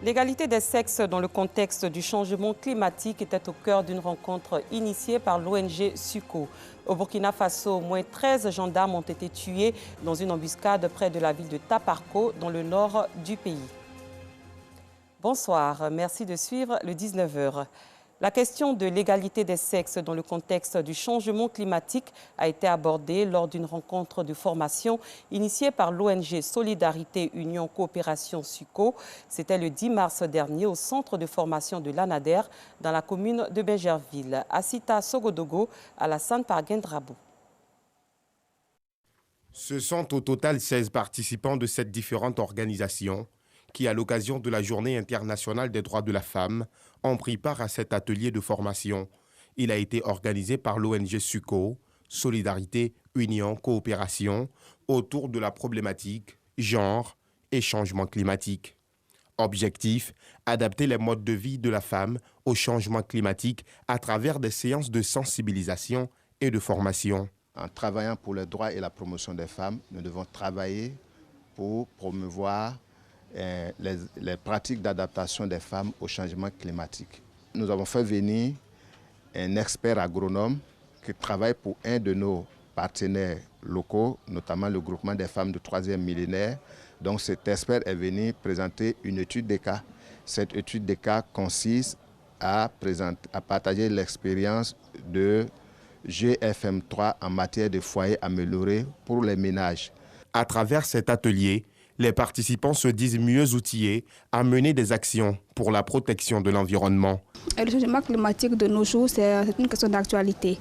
L'égalité des sexes dans le contexte du changement climatique était au cœur d'une rencontre initiée par l'ONG SUCO. Au Burkina Faso, au moins 13 gendarmes ont été tués dans une embuscade près de la ville de Taparko, dans le nord du pays. Bonsoir, merci de suivre le 19h. La question de l'égalité des sexes dans le contexte du changement climatique a été abordée lors d'une rencontre de formation initiée par l'ONG Solidarité Union Coopération SUCO. C'était le 10 mars dernier au centre de formation de l'ANADER dans la commune de Bégerville. Asita Sogodogo, Alassane Parguendrabou. Ce sont au total 16 participants de cette différente organisation qui, à l'occasion de la Journée internationale des droits de la femme, ont pris part à cet atelier de formation. Il a été organisé par l'ONG SUCO, Solidarité, Union, Coopération, autour de la problématique genre et changement climatique. Objectif, adapter les modes de vie de la femme au changement climatique à travers des séances de sensibilisation et de formation. En travaillant pour les droits et la promotion des femmes, nous devons travailler pour promouvoir les pratiques d'adaptation des femmes au changement climatique. Nous avons fait venir un expert agronome qui travaille pour un de nos partenaires locaux, notamment le groupement des femmes du 3e millénaire. Donc cet expert est venu présenter une étude des cas. Cette étude des cas consiste à partager l'expérience de GFM3 en matière de foyers améliorés pour les ménages. À travers cet atelier, les participants se disent mieux outillés à mener des actions pour la protection de l'environnement. Le changement climatique de nos jours, c'est une question d'actualité.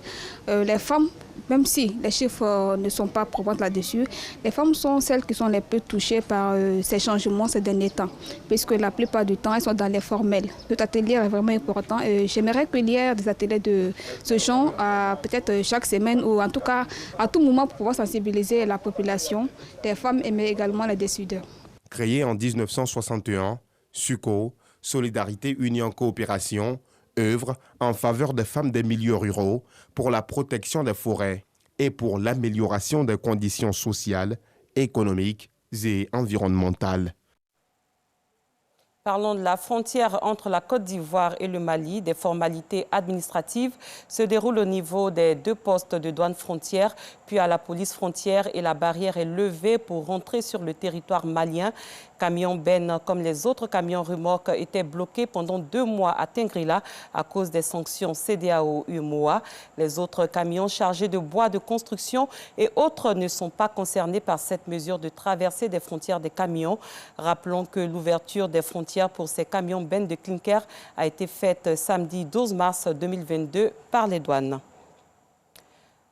Les femmes, même si les chiffres ne sont pas probants là-dessus, les femmes sont celles qui sont les plus touchées par ces changements ces derniers temps, puisque la plupart du temps, elles sont dans les formels. Cet atelier est vraiment important. J'aimerais qu'il y ait des ateliers de ce genre, peut-être chaque semaine, ou en tout cas à tout moment, pour pouvoir sensibiliser la population, des femmes, mais également les décideurs. Créé en 1961, SUCO, Solidarité Union Coopération, œuvre en faveur des femmes des milieux ruraux pour la protection des forêts et pour l'amélioration des conditions sociales, économiques et environnementales. Parlons de la frontière entre la Côte d'Ivoire et le Mali. Des formalités administratives se déroulent au niveau des 2 postes de douane frontière, puis à la police frontière, et la barrière est levée pour rentrer sur le territoire malien. Camions bennes comme les autres camions remorques étaient bloqués pendant 2 mois à Tingrila à cause des sanctions CEDEAO-UEMOA. Les autres camions chargés de bois de construction et autres ne sont pas concernés par cette mesure de traversée des frontières des camions. Rappelons que l'ouverture des frontières pour ces camions bennes de clinker a été faite samedi 12 mars 2022 par les douanes.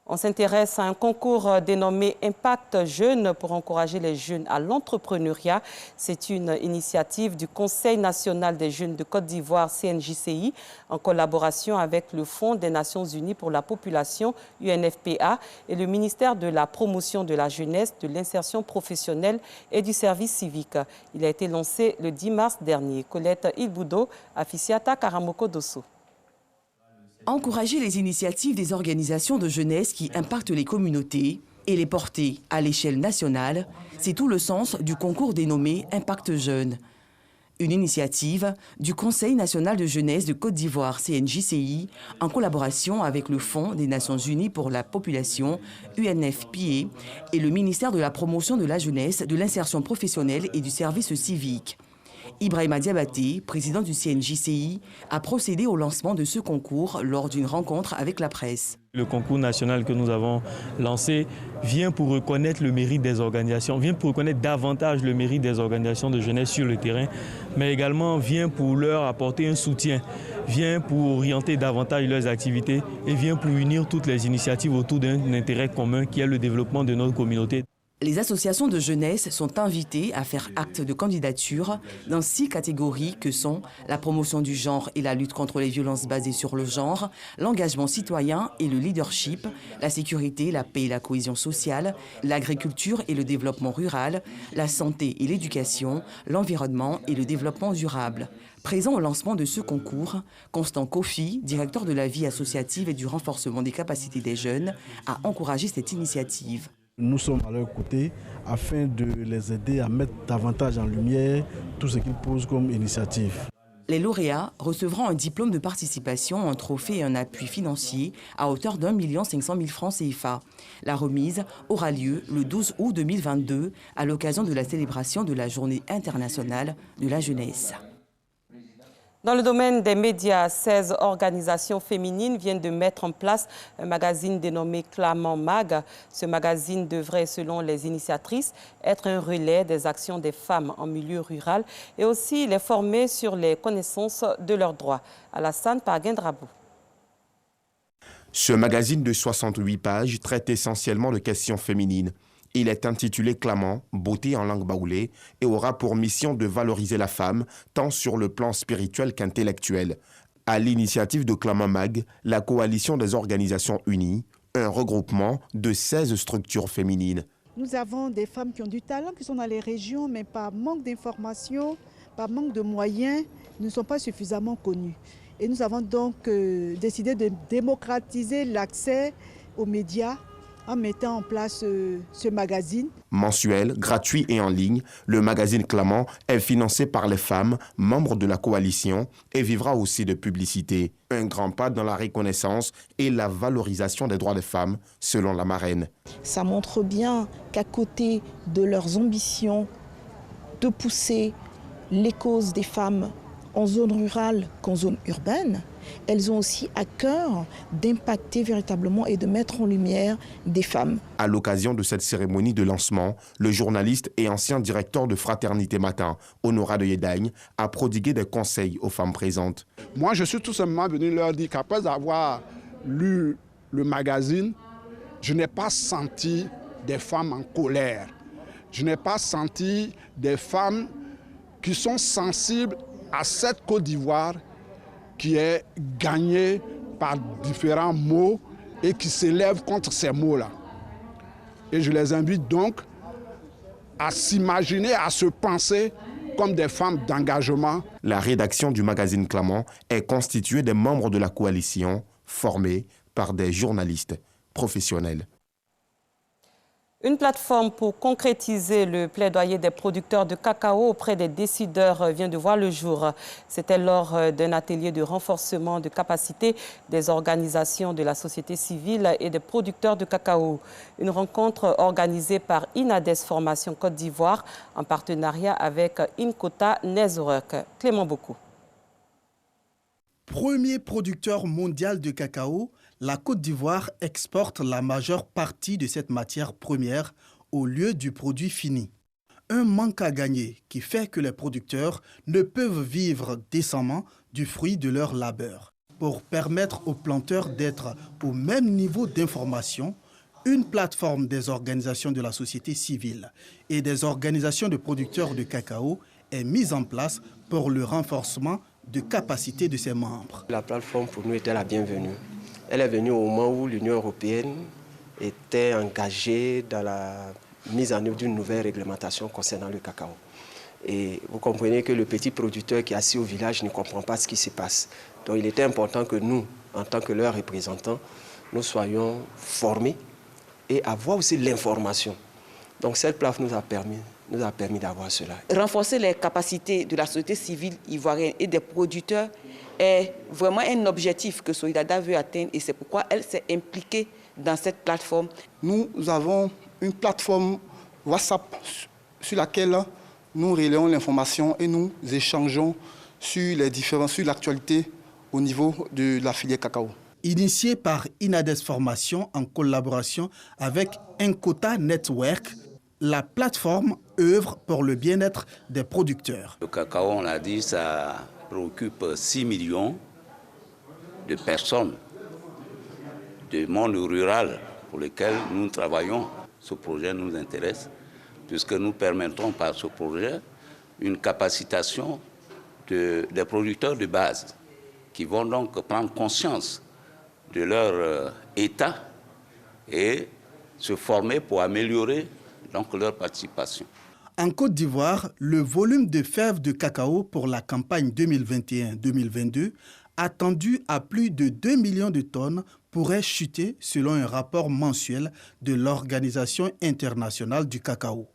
On s'intéresse à un concours dénommé Impact Jeunes pour encourager les jeunes à l'entrepreneuriat. C'est une initiative du Conseil national des jeunes de Côte d'Ivoire, CNJCI, en collaboration avec le Fonds des Nations unies pour la population, UNFPA, et le ministère de la Promotion de la jeunesse, de l'insertion professionnelle et du service civique. Il a été lancé le 10 mars dernier. Colette Ilboudo, Afficiata Karamoko Dosso. Encourager les initiatives des organisations de jeunesse qui impactent les communautés et les porter à l'échelle nationale, c'est tout le sens du concours dénommé Impact Jeunes. Une initiative du Conseil national de jeunesse de Côte d'Ivoire, CNJCI, en collaboration avec le Fonds des Nations unies pour la population, UNFPA, et le ministère de la Promotion de la jeunesse, de l'insertion professionnelle et du service civique. Ibrahima Diabaté, président du CNJCI, a procédé au lancement de ce concours lors d'une rencontre avec la presse. Le concours national que nous avons lancé vient pour reconnaître le mérite des organisations, vient pour reconnaître davantage le mérite des organisations de jeunesse sur le terrain, mais également vient pour leur apporter un soutien, vient pour orienter davantage leurs activités et vient pour unir toutes les initiatives autour d'un intérêt commun qui est le développement de notre communauté. Les associations de jeunesse sont invitées à faire acte de candidature dans 6 catégories que sont la promotion du genre et la lutte contre les violences basées sur le genre, l'engagement citoyen et le leadership, la sécurité, la paix et la cohésion sociale, l'agriculture et le développement rural, la santé et l'éducation, l'environnement et le développement durable. Présent au lancement de ce concours, Constant Kofi, directeur de la vie associative et du renforcement des capacités des jeunes, a encouragé cette initiative. Nous sommes à leur côté afin de les aider à mettre davantage en lumière tout ce qu'ils posent comme initiative. Les lauréats recevront un diplôme de participation, un trophée et un appui financier à hauteur d'1 500 000 francs CFA. La remise aura lieu le 12 août 2022 à l'occasion de la célébration de la Journée internationale de la jeunesse. Dans le domaine des médias, 16 organisations féminines viennent de mettre en place un magazine dénommé Clamant Mag. Ce magazine devrait, selon les initiatrices, être un relais des actions des femmes en milieu rural et aussi les former sur les connaissances de leurs droits. Alassane Parguindrabou. Ce magazine de 68 pages traite essentiellement de questions féminines. Il est intitulé Clamant, beauté en langue baoulé, et aura pour mission de valoriser la femme, tant sur le plan spirituel qu'intellectuel. À l'initiative de Clamant Mag, la coalition des organisations unies, un regroupement de 16 structures féminines. Nous avons des femmes qui ont du talent, qui sont dans les régions, mais par manque d'informations, par manque de moyens, ne sont pas suffisamment connues. Et nous avons donc décidé de démocratiser l'accès aux médias en mettant en place ce magazine. Mensuel, gratuit et en ligne, le magazine Clamant est financé par les femmes, membres de la coalition, et vivra aussi de publicité. Un grand pas dans la reconnaissance et la valorisation des droits des femmes, selon la marraine. Ça montre bien qu'à côté de leurs ambitions de pousser les causes des femmes en zone rurale qu'en zone urbaine, elles ont aussi à cœur d'impacter véritablement et de mettre en lumière des femmes. À l'occasion de cette cérémonie de lancement, le journaliste et ancien directeur de Fraternité Matin, Honora de Yedagne, a prodigué des conseils aux femmes présentes. Moi, je suis tout simplement venu leur dire qu'après avoir lu le magazine, je n'ai pas senti des femmes en colère. Je n'ai pas senti des femmes qui sont sensibles à cette Côte d'Ivoire qui est gagnée par différents mots et qui s'élève contre ces mots-là. Et je les invite donc à s'imaginer, à se penser comme des femmes d'engagement. La rédaction du magazine Clamant est constituée des membres de la coalition, formés par des journalistes professionnels. Une plateforme pour concrétiser le plaidoyer des producteurs de cacao auprès des décideurs vient de voir le jour. C'était lors d'un atelier de renforcement de capacité des organisations de la société civile et des producteurs de cacao. Une rencontre organisée par Inades Formation Côte d'Ivoire en partenariat avec Inkota Network. Clément Beaucoup. Premier producteur mondial de cacao, la Côte d'Ivoire exporte la majeure partie de cette matière première au lieu du produit fini. Un manque à gagner qui fait que les producteurs ne peuvent vivre décemment du fruit de leur labeur. Pour permettre aux planteurs d'être au même niveau d'information, une plateforme des organisations de la société civile et des organisations de producteurs de cacao est mise en place pour le renforcement de capacité de ses membres. La plateforme pour nous était la bienvenue. Elle est venue au moment où l'Union européenne était engagée dans la mise en œuvre d'une nouvelle réglementation concernant le cacao. Et vous comprenez que le petit producteur qui est assis au village ne comprend pas ce qui se passe. Donc il était important que nous, en tant que leurs représentants, nous soyons formés et avoir aussi l'information. Donc cette plateforme nous a permis d'avoir cela. Renforcer les capacités de la société civile ivoirienne et des producteurs est vraiment un objectif que Solidada veut atteindre et c'est pourquoi elle s'est impliquée dans cette plateforme. Nous avons une plateforme WhatsApp sur laquelle nous relayons l'information et nous échangeons sur l'actualité au niveau de la filière cacao. Initiée par Inades Formation en collaboration avec Inkota Network, la plateforme œuvre pour le bien-être des producteurs. Le cacao, on l'a dit, ça préoccupe 6 millions de personnes du monde rural pour lesquelles nous travaillons. Ce projet nous intéresse puisque nous permettons par ce projet une capacitation des producteurs de base qui vont donc prendre conscience de leur état et se former pour améliorer donc leur participation. En Côte d'Ivoire, le volume de fèves de cacao pour la campagne 2021-2022 attendu à plus de 2 millions de tonnes, pourrait chuter selon un rapport mensuel de l'Organisation internationale du cacao.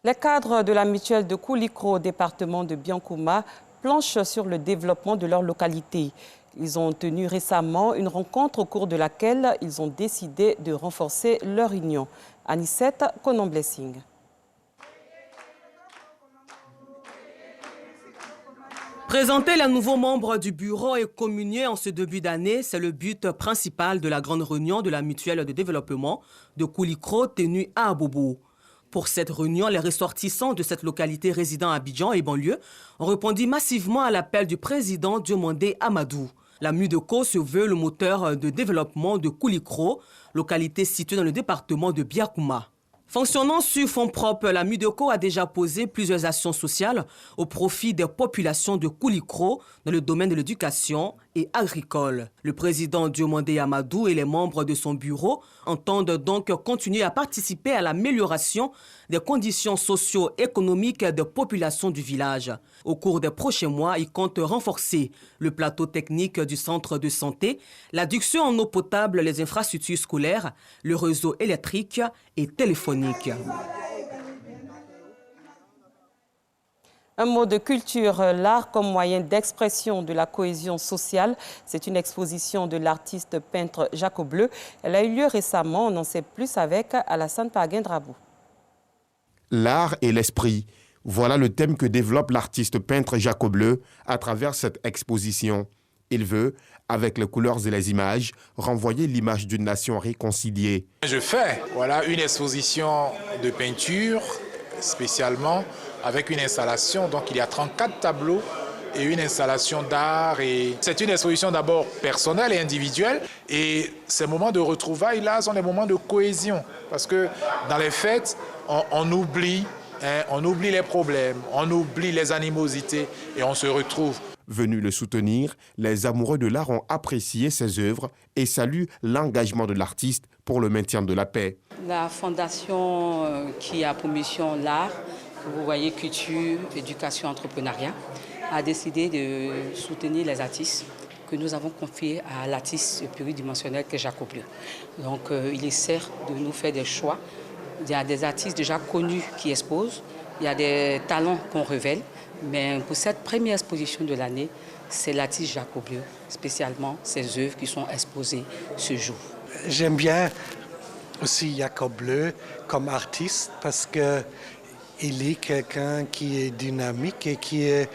Les cadres de la mutuelle de Koulikro au département de Biankouma planchent sur le développement de leur localité. Ils ont tenu récemment une rencontre au cours de laquelle ils ont décidé de renforcer leur union. Anicette Konon-Blessing. Présenter les nouveaux membres du bureau et communier en ce début d'année, c'est le but principal de la grande réunion de la mutuelle de développement de Koulikro tenue à Abobo. Pour cette réunion, les ressortissants de cette localité résidant à Abidjan et banlieue ont répondu massivement à l'appel du président Diomandé Amadou. La MUDECO se veut le moteur de développement de Koulikro, localité située dans le département de Biakouma. Fonctionnant sur fonds propres, la MUDECO a déjà posé plusieurs actions sociales au profit des populations de Koulikro dans le domaine de l'éducation et agricole. Le président Diomandé Amadou et les membres de son bureau entendent donc continuer à participer à l'amélioration des conditions socio-économiques des populations du village. Au cours des prochains mois, ils comptent renforcer le plateau technique du centre de santé, l'adduction en eau potable, les infrastructures scolaires, le réseau électrique et téléphonique. Un mot de culture, l'art comme moyen d'expression de la cohésion sociale. C'est une exposition de l'artiste peintre Jaco Bleu. Elle a eu lieu récemment, on en sait plus avec Alassane Paguin-Drabou. L'art et l'esprit, voilà le thème que développe l'artiste peintre Jaco Bleu à travers cette exposition. Il veut, avec les couleurs et les images, renvoyer l'image d'une nation réconciliée. Je fais une exposition de peinture spécialement avec une installation. Donc il y a 34 tableaux et une installation d'art. C'est une exposition d'abord personnelle et individuelle. Et ces moments de retrouvailles là sont des moments de cohésion. Parce que dans les fêtes, on oublie les problèmes, on oublie les animosités et on se retrouve. Venus le soutenir, les amoureux de l'art ont apprécié ses œuvres et saluent l'engagement de l'artiste pour le maintien de la paix. La fondation qui a pour mission l'art, vous voyez culture, éducation, entrepreneuriat, a décidé de soutenir les artistes que nous avons confiés à l'artiste pluridimensionnel que Jaco Bleu. Donc il essaie de nous faire des choix. Il y a des artistes déjà connus qui exposent, il y a des talents qu'on révèle. Mais pour cette première exposition de l'année, c'est l'artiste Jaco Bleu, spécialement ses œuvres qui sont exposées ce jour. J'aime bien aussi Jaco Bleu comme artiste parce qu'il est quelqu'un qui est dynamique et qui est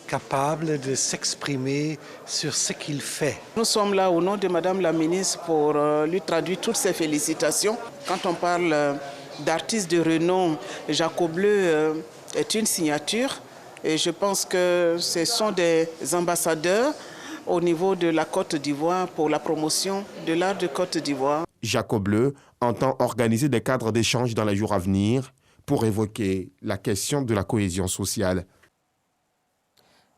capable de s'exprimer sur ce qu'il fait. Nous sommes là au nom de Madame la ministre pour lui traduire toutes ses félicitations. Quand on parle d'artistes de renom, Jaco Bleu est une signature. Et je pense que ce sont des ambassadeurs au niveau de la Côte d'Ivoire pour la promotion de l'art de Côte d'Ivoire. Jaco Bleu entend organiser des cadres d'échange dans les jours à venir pour évoquer la question de la cohésion sociale.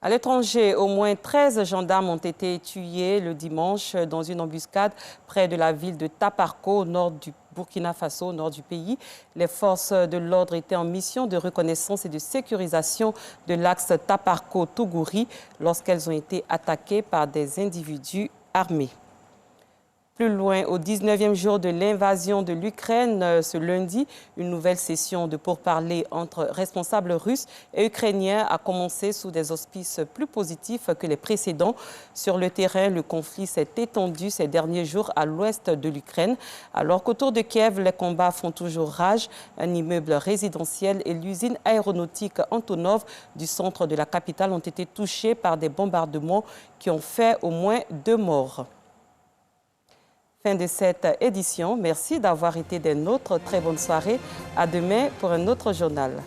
À l'étranger, au moins 13 gendarmes ont été tués le dimanche dans une embuscade près de la ville de Taparko, au nord du Burkina Faso, au nord du pays. Les forces de l'ordre étaient en mission de reconnaissance et de sécurisation de l'axe Taparko-Tougouri lorsqu'elles ont été attaquées par des individus armés. Plus loin, au 19e jour de l'invasion de l'Ukraine, ce lundi, une nouvelle session de pourparlers entre responsables russes et ukrainiens a commencé sous des auspices plus positifs que les précédents. Sur le terrain, le conflit s'est étendu ces derniers jours à l'ouest de l'Ukraine, alors qu'autour de Kiev, les combats font toujours rage. Un immeuble résidentiel et l'usine aéronautique Antonov du centre de la capitale ont été touchés par des bombardements qui ont fait au moins 2 morts. Fin de cette édition. Merci d'avoir été des nôtres. Très bonne soirée. À demain pour un autre journal.